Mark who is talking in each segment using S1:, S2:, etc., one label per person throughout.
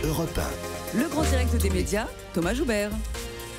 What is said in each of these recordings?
S1: Europe 1.
S2: Le grand direct des médias, Thomas Joubert.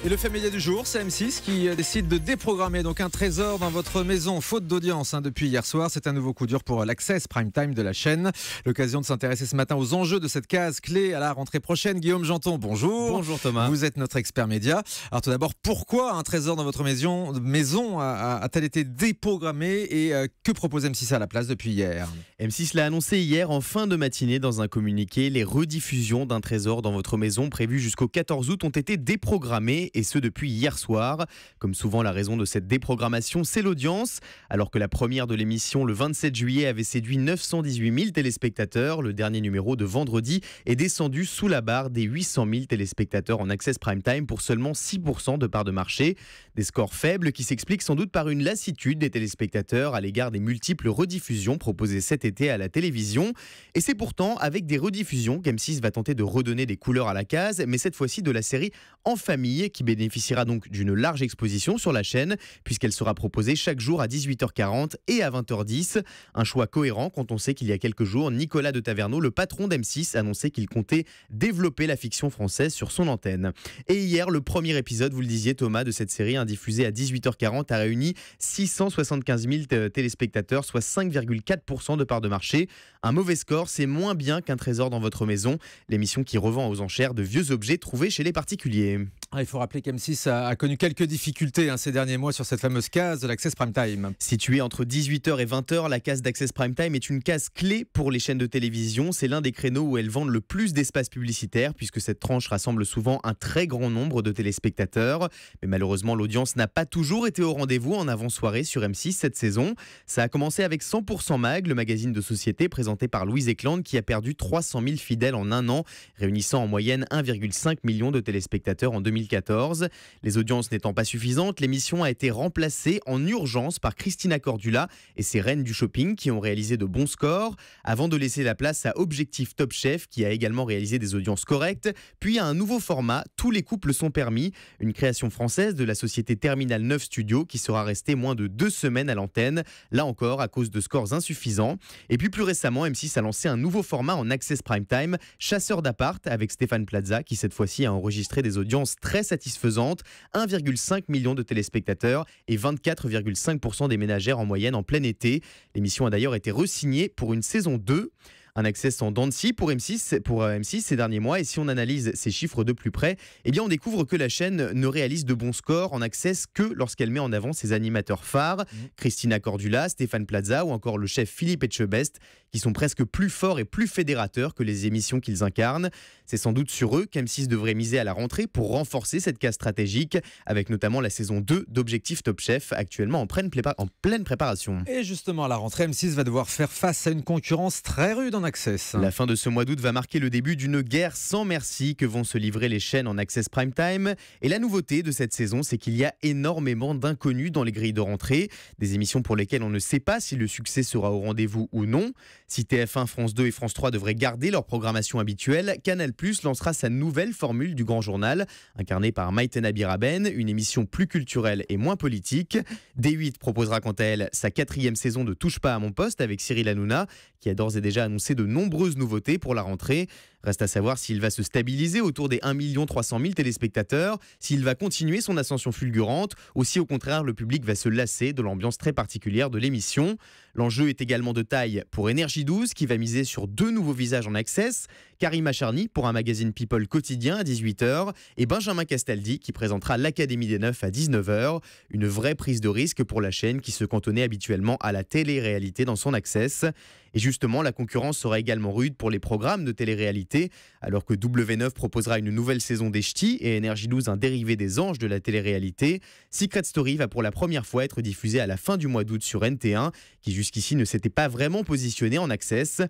S3: Et le fait média du jour, c'est M6 qui décide de déprogrammer donc un trésor dans votre maison, faute d'audience depuis hier soir. C'est un nouveau coup dur pour l'Access Prime Time de la chaîne. L'occasion de s'intéresser ce matin aux enjeux de cette case clé à la rentrée prochaine. Guillaume Janton, bonjour.
S4: Bonjour Thomas.
S3: Vous êtes notre expert média. Alors tout d'abord, pourquoi un trésor dans votre maison a-t-elle été déprogrammé et que propose M6 à la place depuis hier?
S4: M6 l'a annoncé hier en fin de matinée dans un communiqué. Les rediffusions d'un trésor dans votre maison prévues jusqu'au 14 août ont été déprogrammées et ce depuis hier soir. Comme souvent, la raison de cette déprogrammation, c'est l'audience. Alors que la première de l'émission, le 27 juillet, avait séduit 918 000 téléspectateurs, le dernier numéro de vendredi est descendu sous la barre des 800 000 téléspectateurs en Access Prime Time pour seulement 6% de part de marché. Des scores faibles qui s'expliquent sans doute par une lassitude des téléspectateurs à l'égard des multiples rediffusions proposées cet été à la télévision. Et c'est pourtant avec des rediffusions qu'M6 va tenter de redonner des couleurs à la case, mais cette fois-ci de la série En famille, qui bénéficiera donc d'une large exposition sur la chaîne, puisqu'elle sera proposée chaque jour à 18h40 et à 20h10. Un choix cohérent quand on sait qu'il y a quelques jours, Nicolas de Taverneau, le patron d'M6, annonçait qu'il comptait développer la fiction française sur son antenne. Et hier, le premier épisode, vous le disiez Thomas, de cette série, diffusé à 18h40, a réuni 675 000 téléspectateurs, soit 5,4% de part de marché. Un mauvais score, c'est moins bien qu'un trésor dans votre maison, l'émission qui revend aux enchères de vieux objets trouvés chez les particuliers.
S3: Il faut rappeler qu'M6 a connu quelques difficultés ces derniers mois sur cette fameuse case de l'Access Prime Time.
S4: Située entre 18h et 20h, la case d'Access Prime Time est une case clé pour les chaînes de télévision. C'est l'un des créneaux où elles vendent le plus d'espace publicitaire puisque cette tranche rassemble souvent un très grand nombre de téléspectateurs. Mais malheureusement, l'audience n'a pas toujours été au rendez-vous en avant-soirée sur M6 cette saison. Ça a commencé avec 100% Mag, le magazine de société présenté par Louise Ekland qui a perdu 300 000 fidèles en un an, réunissant en moyenne 1,5 million de téléspectateurs en 2014. Les audiences n'étant pas suffisantes, l'émission a été remplacée en urgence par Christina Cordula et ses reines du shopping qui ont réalisé de bons scores, avant de laisser la place à Objectif Top Chef qui a également réalisé des audiences correctes, puis à un nouveau format, Tous les couples sont permis, une création française de la société Terminal 9 Studio qui sera restée moins de 2 semaines à l'antenne, là encore à cause de scores insuffisants. Et puis plus récemment, M6 a lancé un nouveau format en Access Prime Time, Chasseur d'appart, avec Stéphane Plaza qui cette fois-ci a enregistré des audiences très satisfaisante, 1,5 million de téléspectateurs et 24,5% des ménagères en moyenne en plein été. L'émission a d'ailleurs été re-signée pour une saison 2. Un accès en dents de scie pour M6 ces derniers mois. Et si on analyse ces chiffres de plus près, eh bien on découvre que la chaîne ne réalise de bons scores en accès que lorsqu'elle met en avant ses animateurs phares, Christina Cordula, Stéphane Plaza ou encore le chef Philippe Etchebest, qui sont presque plus forts et plus fédérateurs que les émissions qu'ils incarnent. C'est sans doute sur eux qu'M6 devrait miser à la rentrée pour renforcer cette case stratégique, avec notamment la saison 2 d'Objectif Top Chef, actuellement en pleine préparation.
S3: Et justement, à la rentrée, M6 va devoir faire face à une concurrence très rude en Access.
S4: La fin de ce mois d'août va marquer le début d'une guerre sans merci que vont se livrer les chaînes en Access Prime Time. Et la nouveauté de cette saison, c'est qu'il y a énormément d'inconnus dans les grilles de rentrée. Des émissions pour lesquelles on ne sait pas si le succès sera au rendez-vous ou non. Si TF1, France 2 et France 3 devraient garder leur programmation habituelle, Canal+ lancera sa nouvelle formule du Grand Journal, incarnée par Maïtena Biraben, une émission plus culturelle et moins politique. D8 proposera quant à elle sa 4e saison de Touche pas à mon poste avec Cyril Hanouna, qui a d'ores et déjà annoncé de nombreuses nouveautés pour la rentrée. Reste à savoir s'il va se stabiliser autour des 1 300 000 téléspectateurs, s'il va continuer son ascension fulgurante, ou si au contraire le public va se lasser de l'ambiance très particulière de l'émission. L'enjeu est également de taille pour Énergie 12 qui va miser sur 2 nouveaux visages en access, Karima Charny pour un magazine People quotidien à 18h et Benjamin Castaldi qui présentera l'Académie des Neufs à 19h. Une vraie prise de risque pour la chaîne qui se cantonnait habituellement à la télé-réalité dans son access. Et justement, la concurrence sera également rude pour les programmes de télé-réalité, alors que W9 proposera une nouvelle saison des Ch'tis et Énergie 12 un dérivé des Anges de la télé-réalité. Secret Story va pour la première fois être diffusé à la fin du mois d'août sur NT1, qui jusqu'ici ne s'était pas vraiment positionné en access.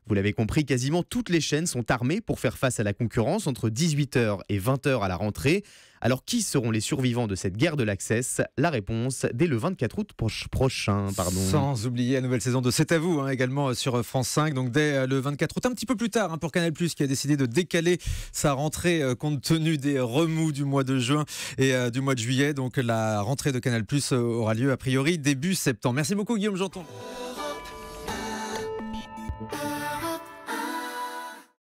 S4: Vous l'avez compris, quasiment toutes les chaînes sont armées pour faire face à la concurrence entre 18h et 20h à la rentrée. Alors qui seront les survivants de cette guerre de l'access? La réponse dès le 24 août prochain.
S3: Sans oublier la nouvelle saison de C'est à vous, également sur France 5, donc dès le 24 août, un petit peu plus tard pour Canal+, qui a décidé de décaler sa rentrée compte tenu des remous du mois de juin et du mois de juillet. Donc la rentrée de Canal+ aura lieu a priori début septembre. Merci beaucoup Guillaume Janton.